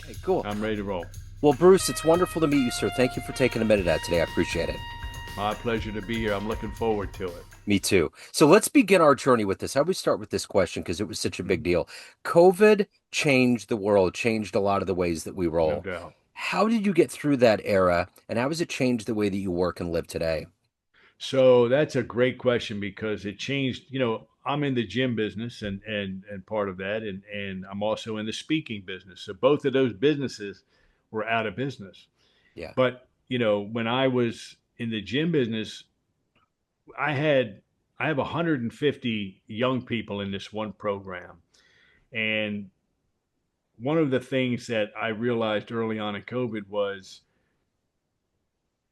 Hey, cool. I'm ready to roll. Well, Bruce, it's wonderful to meet you, sir. Thank you for taking a minute out today. I appreciate it. My pleasure to be here. I'm looking forward to it. Me too. So let's begin our journey with this. I always start with this question because it was such a big Mhm. deal. COVID changed the world, changed a lot of the ways that we No roll. doubt. How did you get through that era, and how has it changed the way that you work and live today? So that's a great question because it changed. I'm in the gym business and part of that, and I'm also in the speaking business. So both of those businesses were out of business. Yeah. But when I was in the gym business, I had I have 150 young people in this one program, and one of the things that I realized early on in COVID was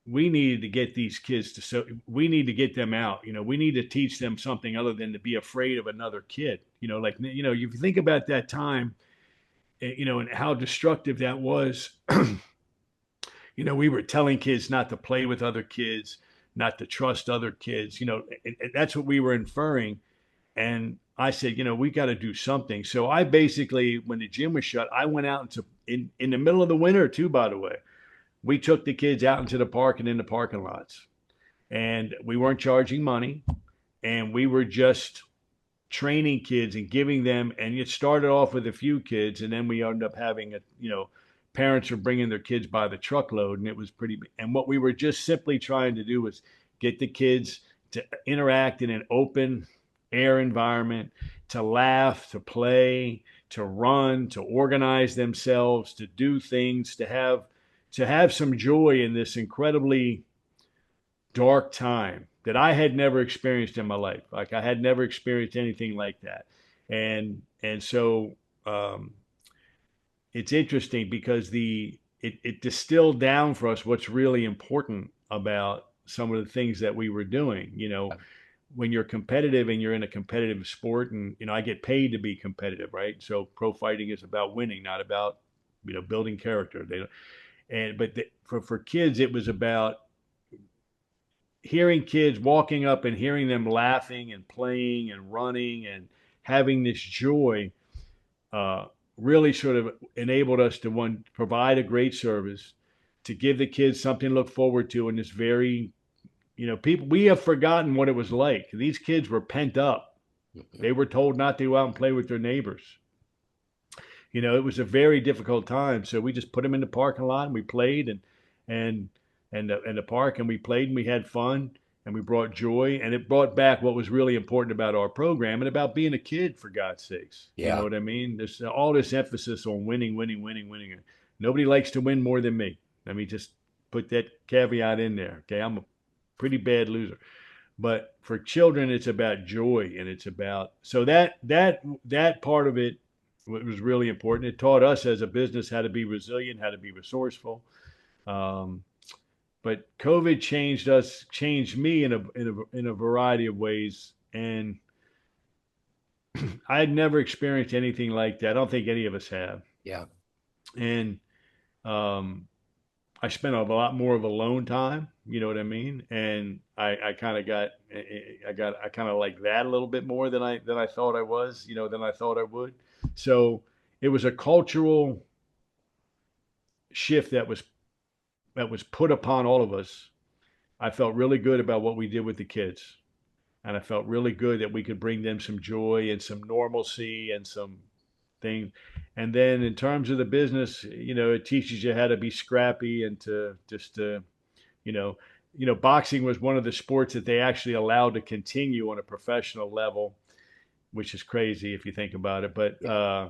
we needed to get these kids to so we need to get them out. We need to teach them something other than to be afraid of another kid. If you think about that time, and how destructive that was. We were telling kids not to play with other kids, not to trust other kids. That's what we were inferring. And I said, we got to do something. So I basically, when the gym was shut, I went out in the middle of the winter too, by the way. We took the kids out into the park and in the parking lots. And we weren't charging money. And we were just training kids and giving them, and it started off with a few kids. And then we ended up having parents were bringing their kids by the truckload. And it was pretty, and what we were just simply trying to do was get the kids to interact in an open air environment, to laugh, to play, to run, to organize themselves, to do things, to have some joy in this incredibly dark time that I had never experienced in my life. Like I had never experienced anything like that. And so um, it's interesting because it distilled down for us what's really important about some of the things that we were doing. When you're competitive and you're in a competitive sport, and I get paid to be competitive, right? So pro fighting is about winning, not about building character. For kids, it was about hearing kids walking up and hearing them laughing and playing and running and having this joy uh, really sort of enabled us to one provide a great service, to give the kids something to look forward to in this very people, we have forgotten what it was like. These kids were pent up. Mhm. They were told not to go out and play with their neighbors. It was a very difficult time. So we just put them in the parking lot and we played and and the park, and we played and we had fun and we brought joy, and it brought back what was really important about our program and about being a kid, for God's sakes. You know Yeah. what I mean? There's all this emphasis on winning, winning, winning, winning. Nobody likes to win more than me. Let me just put that caveat in there. Okay, I'm a pretty bad loser. But for children, it's about joy, and it's about so that part of it was really important. It taught us as a business how to be resilient, how to be resourceful. Um, but COVID changed me in a variety of ways, and I had never experienced anything like that. I don't think any of us have. Yeah. And um, I spent a lot more of alone time. You know what I mean? And I kind of I kind of like that a little bit more than I thought I was. Than I thought I would. So it was a cultural shift that was put upon all of us. I felt really good about what we did with the kids, and I felt really good that we could bring them some joy and some normalcy and some thing. And then in terms of the business, it teaches you how to be scrappy and to just you know, boxing was one of the sports that they actually allowed to continue on a professional level, which is crazy if you think about it. But Yeah.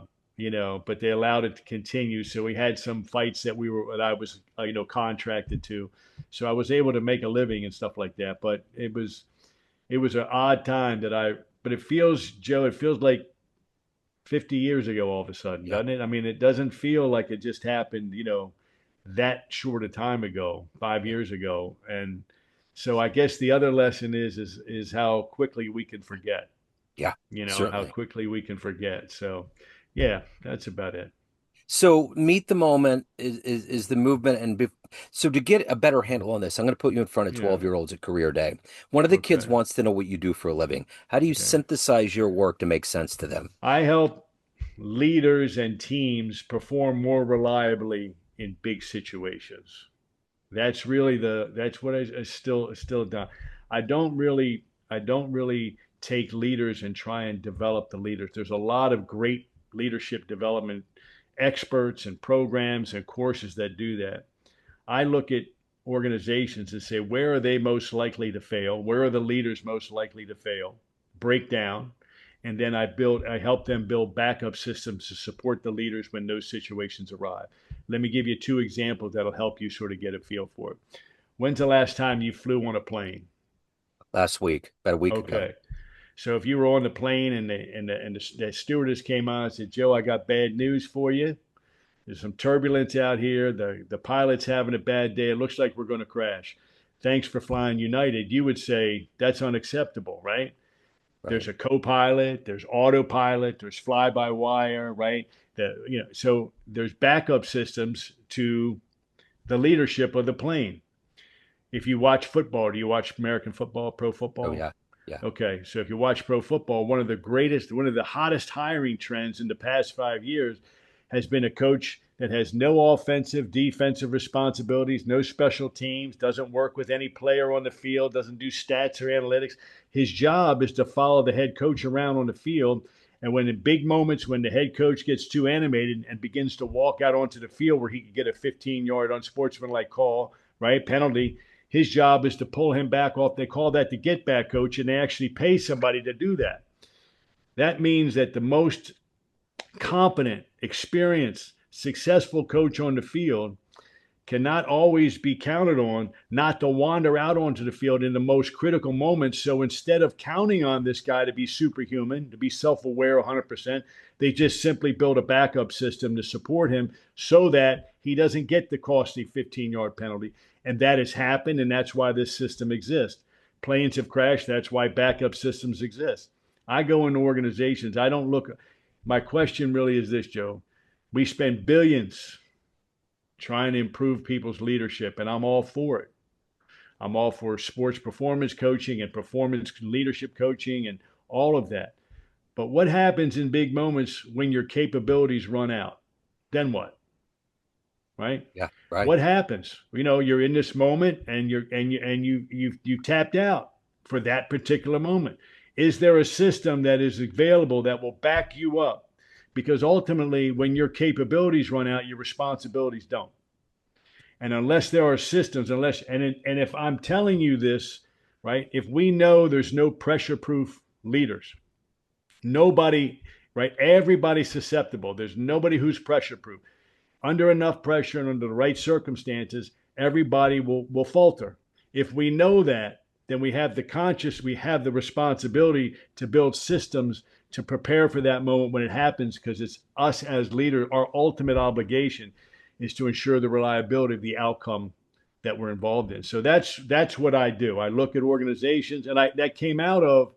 but they allowed it to continue. So we had some fights that I was contracted to, so I was able to make a living and stuff like that. But it was an odd time but it feels, Joe, it feels like 50 years ago all of a sudden, Yeah. doesn't it? I mean, it doesn't feel like it just happened, that short a time ago, 5 years ago. And so I guess the other lesson is how quickly we can forget, Yeah. how Certainly. quickly we can forget. So yeah, that's about it. So meet the moment is the movement, and so to get a better handle on this, I'm going to put you in front of Yeah. 12-year-olds at career day. One of the kids Okay. wants to know what you do for a living. How do you Okay. synthesize your work to make sense to them? I help. leaders and teams perform more reliably in big situations. That's what I still done. I don't really take leaders and try and develop the leaders. There's a lot of great leadership development experts and programs and courses that do that. I look at organizations and say, where are they most likely to fail? Where are the leaders most likely to fail? Break down. And then I help them build backup systems to support the leaders when those situations arrive. Let me give you two examples that'll help you sort of get a feel for it. When's the last time you flew on a plane? Last week, about a week ago. Okay. So if you were on the plane and the stewardess came on and said, Joe, I got bad news for you. There's some turbulence out here. The pilot's having a bad day. It looks like we're going to crash. Thanks for flying United. You would say that's unacceptable, right? There's Right. a co-pilot, there's autopilot, there's fly-by-wire, right? So there's backup systems to the leadership of the plane. If you watch football, do you watch American football, pro Oh football? yeah. Yeah. Okay, so if you watch pro football, one of the hottest hiring trends in the past 5 years has been a coach that has no offensive, defensive responsibilities, no special teams, doesn't work with any player on the field, doesn't do stats or analytics. His job is to follow the head coach around on the field. And when in big moments, when the head coach gets too animated and begins to walk out onto the field where he could get a 15-yard unsportsmanlike call, right, penalty, his job is to pull him back off. They call that the get back coach, and they actually pay somebody to do that. That means that the most competent, experienced, successful coach on the field cannot always be counted on not to wander out onto the field in the most critical moments. So instead of counting on this guy to be superhuman, to be self aware 100%, they just simply build a backup system to support him so that he doesn't get the costly 15-yard penalty. And that has happened, and that's why this system exists. Planes have crashed. That's why backup systems exist. I go into organizations. I don't look. My question really is this, Joe. We spend billions trying to improve people's leadership, and I'm all for it. I'm all for sports performance coaching and performance leadership coaching and all of that. But what happens in big moments when your capabilities run out? Then what? Right? Yeah. Right. What happens? You're in this moment and you tapped out for that particular moment. Is there a system that is available that will back you up? Because ultimately, when your capabilities run out, your responsibilities don't. And unless there are systems, and if I'm telling you this, right, if we know there's no pressure proof leaders, nobody, right, everybody's susceptible. There's nobody who's pressure proof. Under enough pressure and under the right circumstances, everybody will falter. If we know that, then we have the responsibility to build systems to prepare for that moment when it happens, because it's us as leaders, our ultimate obligation is to ensure the reliability of the outcome that we're involved in. So that's what I do. I look at organizations, and that came out of.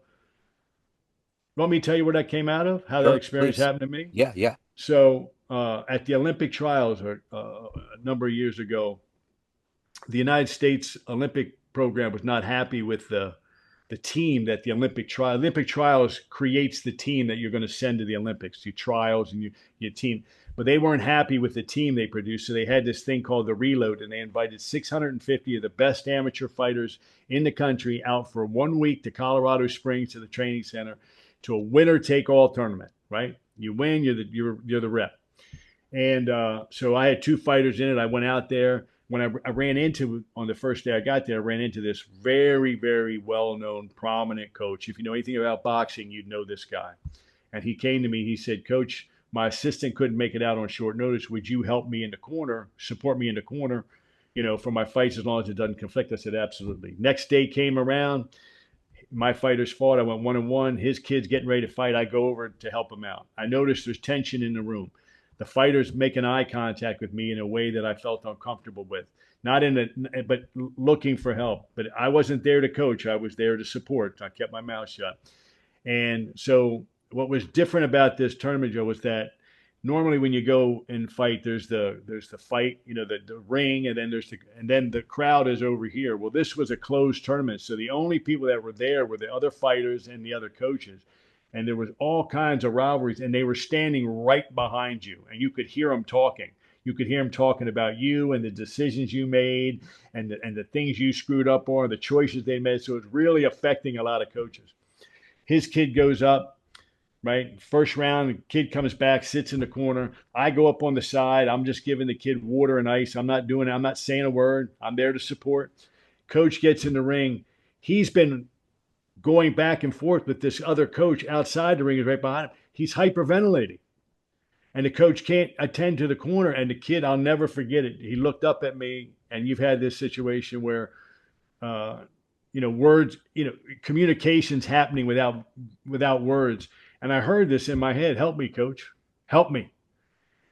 Let me tell you where that came out of. How that Sure. experience Please. happened to me. Yeah. Yeah. So at the Olympic trials a number of years ago, the United States Olympic program was not happy with the team that the Olympic trials creates the team that you're going to send to the Olympics, your trials and your team. But they weren't happy with the team they produced, so they had this thing called the reload, and they invited 650 of the best amateur fighters in the country out for 1 week to Colorado Springs to the training center to a winner take all tournament. Right? You win, you're the rep. And so I had two fighters in it. I went out there. When I ran into, on the first day I got there, I ran into this very, very well known, prominent coach. If you know anything about boxing, you'd know this guy. And he came to me. He said, Coach, my assistant couldn't make it out on short notice. Would you help me in the corner, support me in the corner, for my fights as long as it doesn't conflict? I said, absolutely. Next day came around. My fighters fought. I went 1-1. His kid's getting ready to fight. I go over to help him out. I noticed there's tension in the room. The fighters making eye contact with me in a way that I felt uncomfortable with. Not in a, but looking for help. But I wasn't there to coach. I was there to support. I kept my mouth shut. And so what was different about this tournament, Joe, was that normally when you go and fight, there's the fight, the ring, and then the crowd is over here. Well, this was a closed tournament, so the only people that were there were the other fighters and the other coaches. and there was all kinds of rivalries, and they were standing right behind you, and you could hear them talking. You could hear them talking about you and the decisions you made, and the things you screwed up on, the choices they made. So it's really affecting a lot of coaches. His kid goes up, right? First round, the kid comes back, sits in the corner. I go up on the side. I'm just giving the kid water and ice. I'm not doing it. I'm not saying a word. I'm there to support. Coach gets in the ring. He's been going back and forth with this other coach outside the ring, is right behind him. He's hyperventilating. And the coach can't attend to the corner. And the kid, I'll never forget it. He looked up at me, and you've had this situation where, uh, words, communications happening without words. And I heard this in my head: "Help me, coach, help me."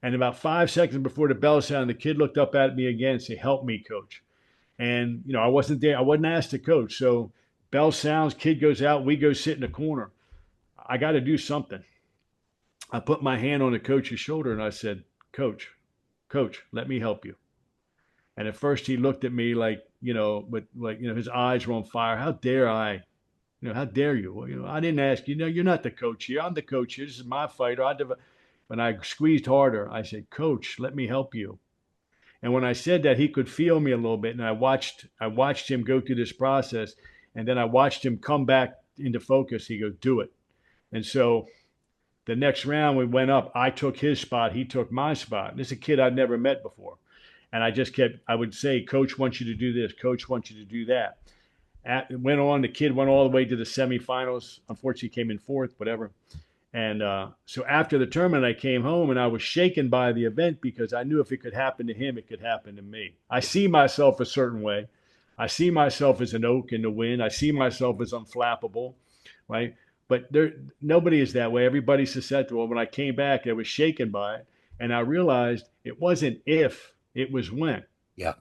And about 5 seconds before the bell sounded, the kid looked up at me again and said, "Help me, coach." And I wasn't there. I wasn't asked to coach. So bell sounds, kid goes out. We go sit in the corner. I got to do something. I put my hand on the coach's shoulder and I said, Coach, let me help you." And at first he looked at me like, his eyes were on fire. How dare I? How dare you? Well, I didn't ask you. No, you're not the coach here. I'm the coach here. This is my fighter. When I squeezed harder, I said, "Coach, let me help you." And when I said that, he could feel me a little bit. And I watched him go through this process. And then I watched him come back into focus. He goes, "Do it." And so the next round we went up. I took his spot. He took my spot. This is a kid I'd never met before. And I would say, "Coach wants you to do this. Coach wants you to do that." Went on. The kid went all the way to the semifinals. Unfortunately, came in fourth, whatever. And so after the tournament, I came home and I was shaken by the event because I knew if it could happen to him, it could happen to me. I see myself a certain way. I see myself as an oak in the wind. I see myself as unflappable, right? But nobody is that way. Everybody's susceptible. When I came back, I was shaken by it. And I realized it wasn't if, it was when. Yeah.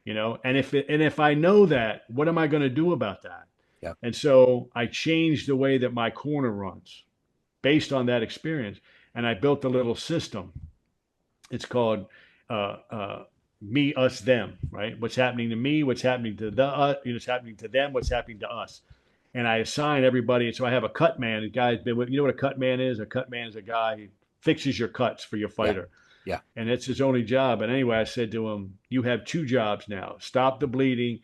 And if I know that, what am I going to do about that? Yeah. And so I changed the way that my corner runs based on that experience. And I built a little system. It's called me, us, them, right? What's happening to me, what's happening to what's happening to them, what's happening to us. And I assign everybody. And so I have a cut man. The guy's been with, what a cut man is? A cut man is a guy who fixes your cuts for your Yeah. fighter. Yeah. And it's his only job. And anyway, I said to him, "You have two jobs now: stop the bleeding,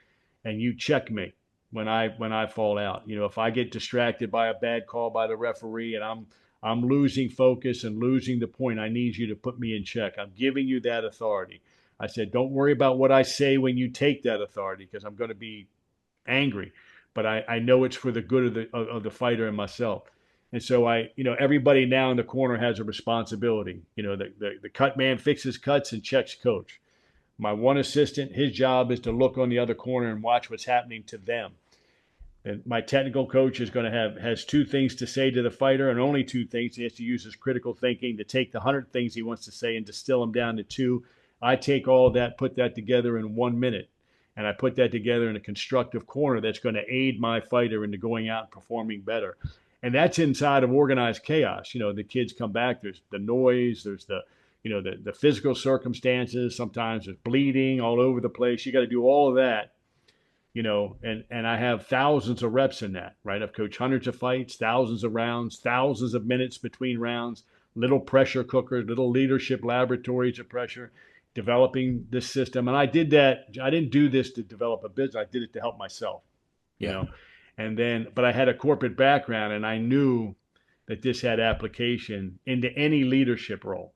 and you check me when I fall out. If I get distracted by a bad call by the referee and I'm losing focus and losing the point, I need you to put me in check. I'm giving you that authority." I said, "Don't worry about what I say when you take that authority, because I'm going to be angry, but I know it's for the good of the fighter and myself." And so everybody now in the corner has a responsibility. The cut man fixes cuts and checks coach. My one assistant, his job is to look on the other corner and watch what's happening to them. And my technical coach is going to has two things to say to the fighter, and only two things. He has to use his critical thinking to take the 100 things he wants to say and distill them down to two. I take all of that, put that together in 1 minute, and I put that together in a constructive corner that's going to aid my fighter into going out and performing better. And that's inside of organized chaos. The kids come back. There's the noise. There's the physical circumstances. Sometimes there's bleeding all over the place. You got to do all of that. And I have thousands of reps in that, right? I've coached hundreds of fights, thousands of rounds, thousands of minutes between rounds, little pressure cookers, little leadership laboratories of pressure, developing this system. And I did that. I didn't do this to develop a business. I did it to help myself, you Yeah. know. But I had a corporate background, and I knew that this had application into any leadership role.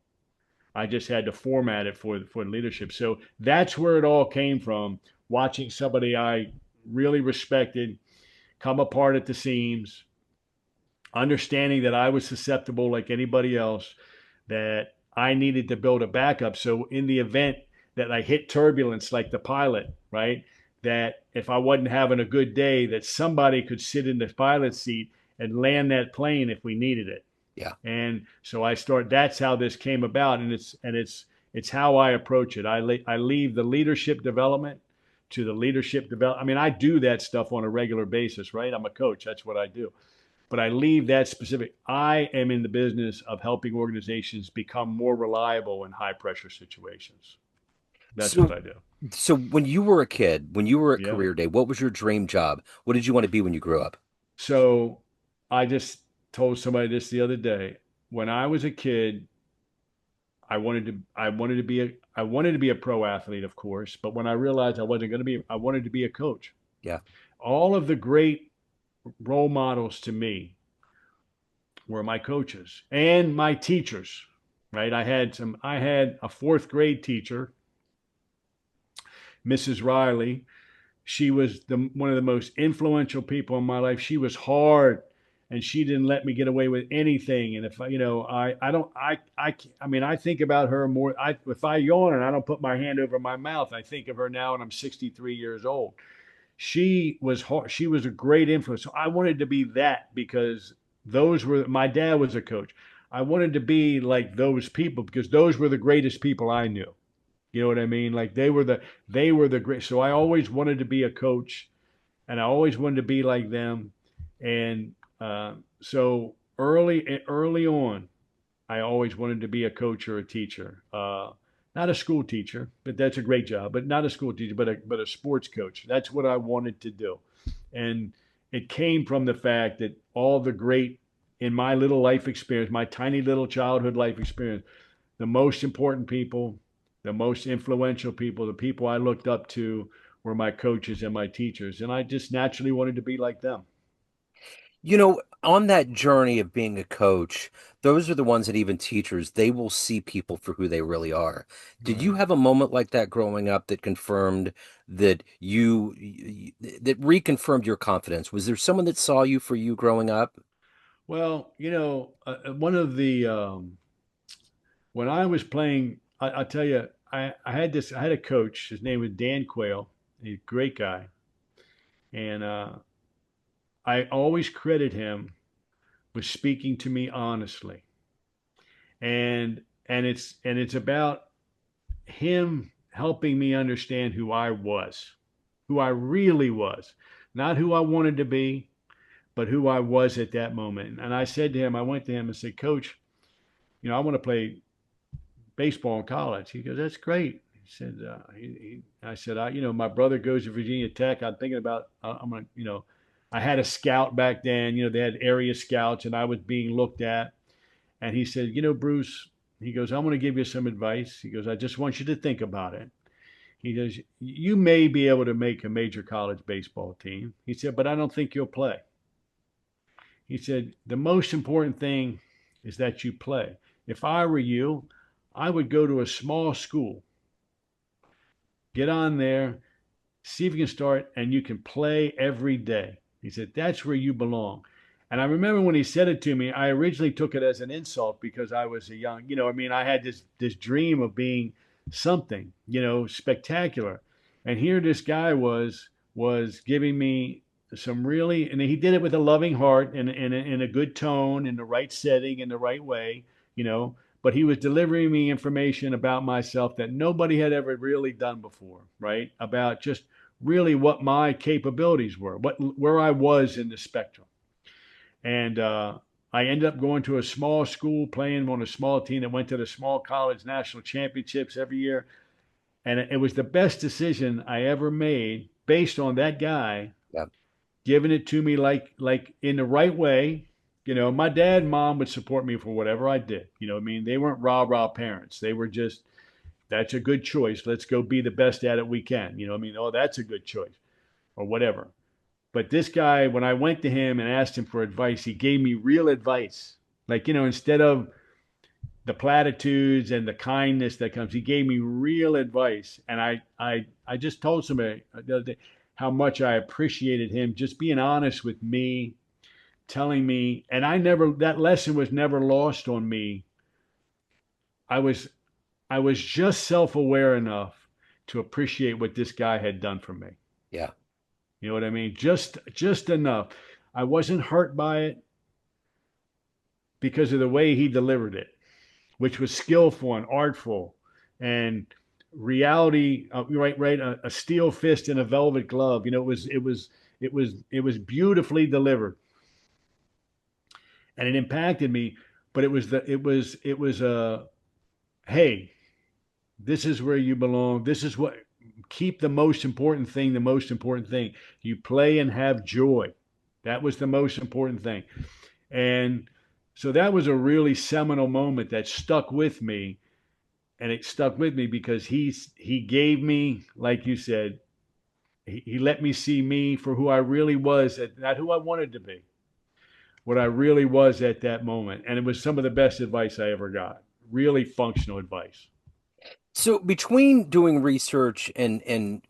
I just had to format it for leadership. So that's where it all came from. Watching somebody I really respected come apart at the seams, understanding that I was susceptible like anybody else, that I needed to build a backup. So in the event that I hit turbulence like the pilot, right? That if I wasn't having a good day, that somebody could sit in the pilot seat and land that plane if we needed it. Yeah. And so that's how this came about. And it's how I approach it. I leave the leadership development to the leadership development. I mean, I do that stuff on a regular basis, right? I'm a coach. That's what I do. But I leave that specific. I am in the business of helping organizations become more reliable in high pressure situations. That's what So, I do. so when you were a kid, when you were at Yeah. career day, what was your dream job? What did you want to be when you grew up? So I just told somebody this the other day. When I was a kid, I wanted to be a pro athlete, of course, but when I realized I wasn't going to be, I wanted to be a coach. Yeah. All of the great role models to me were my coaches and my teachers, right? I had a fourth grade teacher, Mrs. Riley. She was one of the most influential people in my life. She was hard, and she didn't let me get away with anything. And if I, I don't, I mean, I think about her more. If I yawn and I don't put my hand over my mouth, I think of her now, and I'm 63 years old. She was hard. She was a great influence. So I wanted to be that because those were my dad was a coach. I wanted to be like those people because those were the greatest people I knew. You know what I mean? Like they were the great. So I always wanted to be a coach, and I always wanted to be like them. And so early on, I always wanted to be a coach or a teacher. Not a school teacher, but that's a great job. But not a school teacher, but a sports coach. That's what I wanted to do, and it came from the fact that all the great in my little life experience, my tiny little childhood life experience, the most important people, the most influential people, the people I looked up to were my coaches and my teachers. And I just naturally wanted to be like them. On that journey of being a coach, those are the ones that even teachers, they will see people for who they really are. Did you Right. have a moment like that growing up that confirmed that that reconfirmed your confidence? Was there someone that saw you for you growing up? Well, one of the, when I was playing, I'll tell you, I had a coach. His name was Dan Quayle. He's a great guy. And I always credit him with speaking to me honestly. And it's about him helping me understand who I was, who I really was, not who I wanted to be, but who I was at that moment. And I said to him, I went to him and said, Coach, I want to play baseball in college. He goes, that's great. He said, I said, my brother goes to Virginia Tech. I'm thinking about, I'm going to, I had a scout back then, they had area scouts and I was being looked at. And he said, Bruce, he goes, I'm going to give you some advice. He goes, I just want you to think about it. He goes, you may be able to make a major college baseball team. He said, but I don't think you'll play. He said, the most important thing is that you play. If I were you, I would go to a small school, get on there, see if you can start, and you can play every day. He said, that's where you belong. And I remember when he said it to me, I originally took it as an insult because I was a young, I had this dream of being something, spectacular. And here this guy was giving me some really, and he did it with a loving heart and in a good tone, in the right setting, in the right way, you know. But he was delivering me information about myself that nobody had ever really done before, right? About just really what my capabilities were, where I was in the spectrum. And I ended up going to a small school, playing on a small team that went to the small college national championships every year. And it was the best decision I ever made based on that guy Yeah. giving it to me like in the right way. My dad and mom would support me for whatever I did. I mean, they weren't rah-rah parents. They were just, that's a good choice. Let's go be the best at it we can. I mean, oh, that's a good choice or whatever. But this guy, when I went to him and asked him for advice, he gave me real advice. Like, instead of the platitudes and the kindness that comes, he gave me real advice. And I just told somebody the other day how much I appreciated him just being honest with me, telling me, and that lesson was never lost on me. I was, I was just self-aware enough to appreciate what this guy had done for me. Yeah. You know what I mean? Just enough. I wasn't hurt by it because of the way he delivered it, which was skillful and artful and reality. Right. A steel fist in a velvet glove. It was beautifully delivered, and it impacted me. But it was a hey, this is where you belong. This is what keep the most important thing. The most important thing you play and have joy. That was the most important thing. And so that was a really seminal moment that stuck with me. And it stuck with me because he gave me, like you said, he let me see me for who I really was, not who I wanted to be, what I really was at that moment. And it was some of the best advice I ever got. Really functional advice. So between doing research and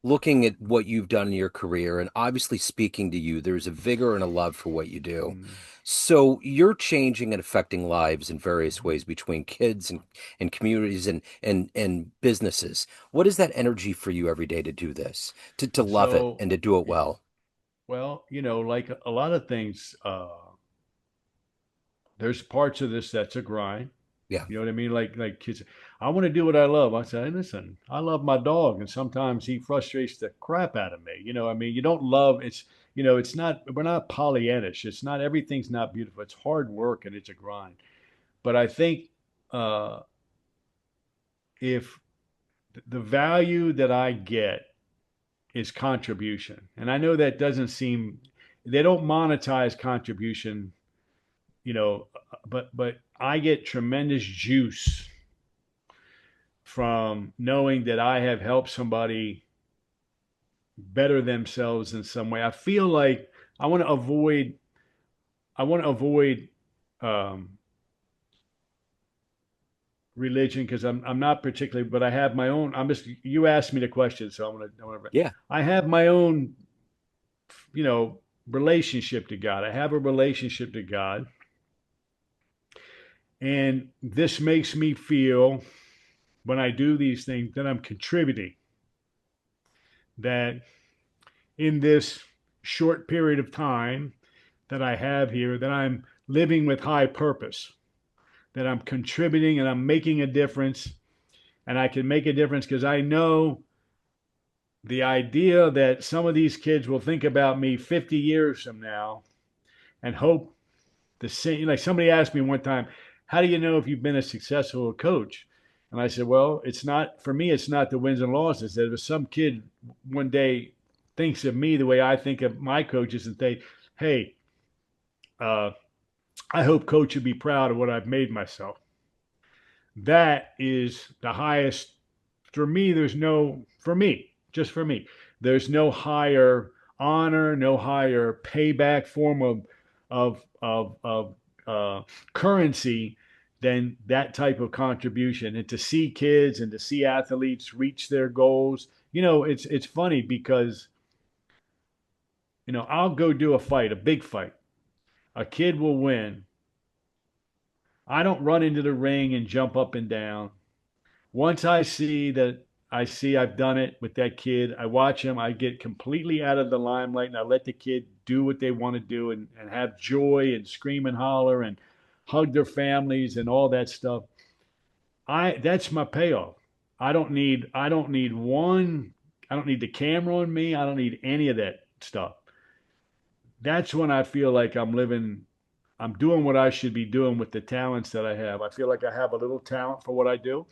looking at what you've done in your career and obviously speaking to you, there's a vigor and a love for what you do. Mm-hmm. So you're changing and affecting lives in various ways between kids and communities and businesses. What is that energy for you every day to do this, to love it So, and to do it yeah. well? Well, like a lot of things, there's parts of this that's a grind. Yeah. You know what I mean? Like kids, I want to do what I love. I say, hey, listen, I love my dog, and sometimes he frustrates the crap out of me. I mean, you don't love it's. It's not. We're not Pollyannish. It's not everything's not beautiful. It's hard work and it's a grind. But I think uh, if the value that I get is contribution, and I know that doesn't seem they don't monetize contribution, but I get tremendous juice from knowing that I have helped somebody better themselves in some way. I feel like I want to avoid I want to avoid um, religion because I'm not particularly, but I have my own. I'm just you asked me the question, so Yeah. I have my own you know relationship to God. I have a relationship to God, and this makes me feel when I do these things that I'm contributing. That in this short period of time that I have here, that I'm living with high purpose, that I'm contributing and I'm making a difference. And I can make a difference because I know the idea that some of these kids will think about me 50 years from now and hope the same. Like somebody asked me one time, how do you know if you've been a successful coach? And I said, well, it's not for me, it's not the wins and losses. That if some kid one day thinks of me the way I think of my coaches and say, hey, uh, I hope coach would be proud of what I've made myself. That is the highest for me. Just for me, there's no higher honor, no higher payback form of currency than that type of contribution. And to see kids and to see athletes reach their goals, it's funny because I'll go do a fight, a big fight. A kid will win. I don't run into the ring and jump up and down. Once I see I've done it with that kid, I watch him, I get completely out of the limelight and I let the kid do what they want to do and have joy and scream and holler and hug their families and all that stuff. That's my payoff. I don't need the camera on me. I don't need any of that stuff. That's when I feel like I'm doing what I should be doing with the talents that I have. I feel like I have a little talent for what I do,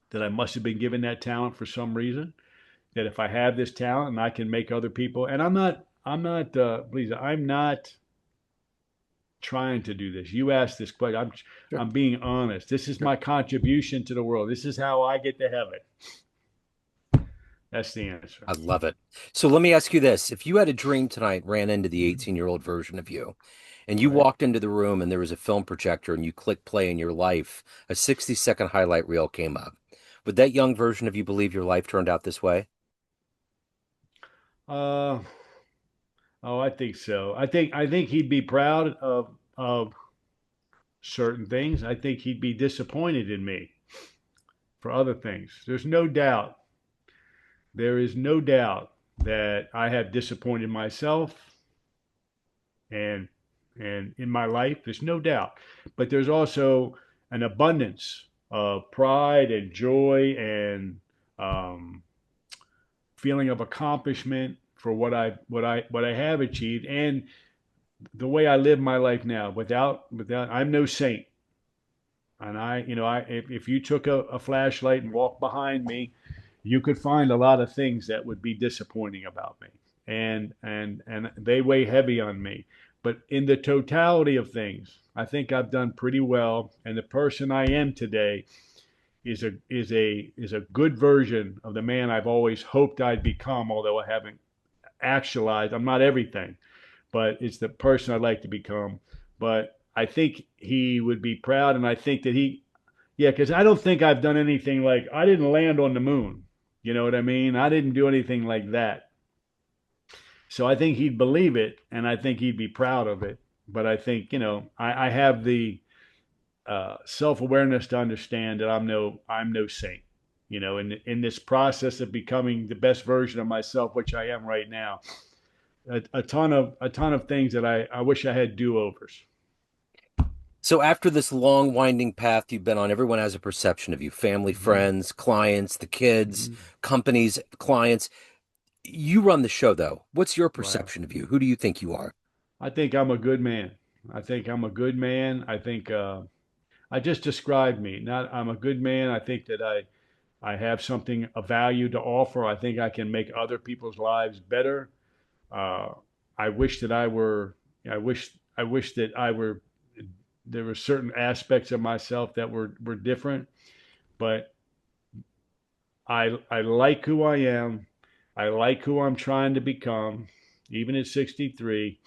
that I must have been given that talent for some reason. That if I have this talent and I can make other people, and please, I'm not trying to do this. You asked this question. Sure. I'm being honest. This is Sure. my contribution to the world. This is how I get to heaven. That's the answer. I love it. So let me ask you this. If you had a dream tonight, ran into the 18-year-old version of you, and you Right. walked into the room and there was a film projector and you click play in your life, a 60-second highlight reel came up. Would that young version of you believe your life turned out this way? Uh, oh, I think so. I think he'd be proud of certain things. I think he'd be disappointed in me for other things. There is no doubt that I have disappointed myself and in my life. There's no doubt, but there's also an abundance of pride and joy and um, feeling of accomplishment for what I have achieved and the way I live my life now. Without I'm no saint, and if you took a flashlight and walked behind me, you could find a lot of things that would be disappointing about me, and they weigh heavy on me. But in the totality of things, I think I've done pretty well. And the person I am today is a good version of the man I've always hoped I'd become, although I haven't actualized. I'm not everything, but it's the person I'd like to become. But I think he would be proud, and I think that yeah, because I don't think I've done anything like I didn't land on the moon. You know what I mean? I didn't do anything like that. So I think he'd believe it, and I think he'd be proud of it. But I think I have the self awareness to understand that I'm no saint. In this process of becoming the best version of myself, which I am right now, a ton of things that I wish I had do overs. So after this long winding path you've been on, everyone has a perception of you, family, Mm-hmm. friends, clients, the kids, Mm-hmm. companies, clients. You run the show though. What's your Wow. perception of you? Who do you think you are? I think I'm a good man. I think I'm a good man. I think I just described me. Not I'm a good man. I think that I have something of value to offer. I think I can make other people's lives better. Uh, I wish that I were. I wish that I were. There were certain aspects of myself that were different, but I like who I am. I like who I'm trying to become, even at 63,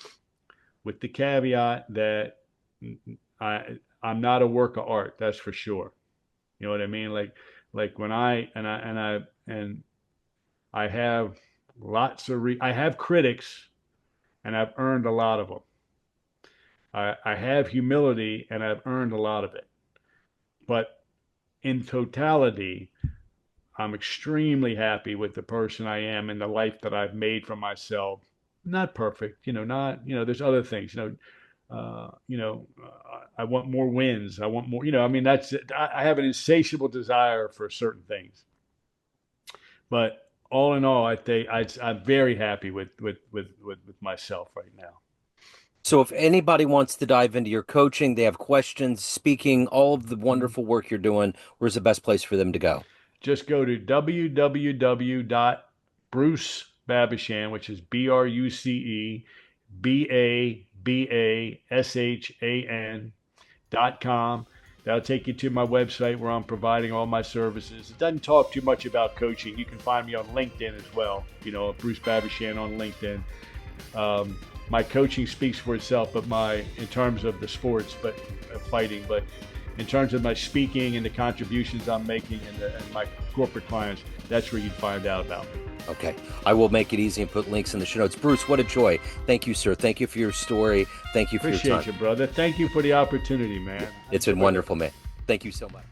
with the caveat that I'm not a work of art. That's for sure. You know what I mean? Like when and I have I have critics, and I've earned a lot of them. I have humility, and I've earned a lot of it. But in totality, I'm extremely happy with the person I am and the life that I've made for myself. Not perfect, not, there's other things, I want more wins. I want more, I mean, that's it. I have an insatiable desire for certain things. But all in all, I think I'm very happy with myself right now. So if anybody wants to dive into your coaching, they have questions, speaking, all of the Mhm. wonderful work you're doing, where's the best place for them to go? Just go to www.brucebabashan, which is BruceBabashan.com. That'll take you to my website where I'm providing all my services. It doesn't talk too much about coaching. You can find me on LinkedIn as well, Bruce Babashan on LinkedIn. Um, my coaching speaks for itself, but in terms of the sports, but fighting, but in terms of my speaking and the contributions I'm making and my corporate clients, that's where you'd find out about me. Okay. I will make it easy and put links in the show notes. Bruce, what a joy. Thank you, sir. Thank you for your story. Thank you for your time. Appreciate you, brother. Thank you for the opportunity, man. I It's been enjoyed it. wonderful, man. Thank you so much.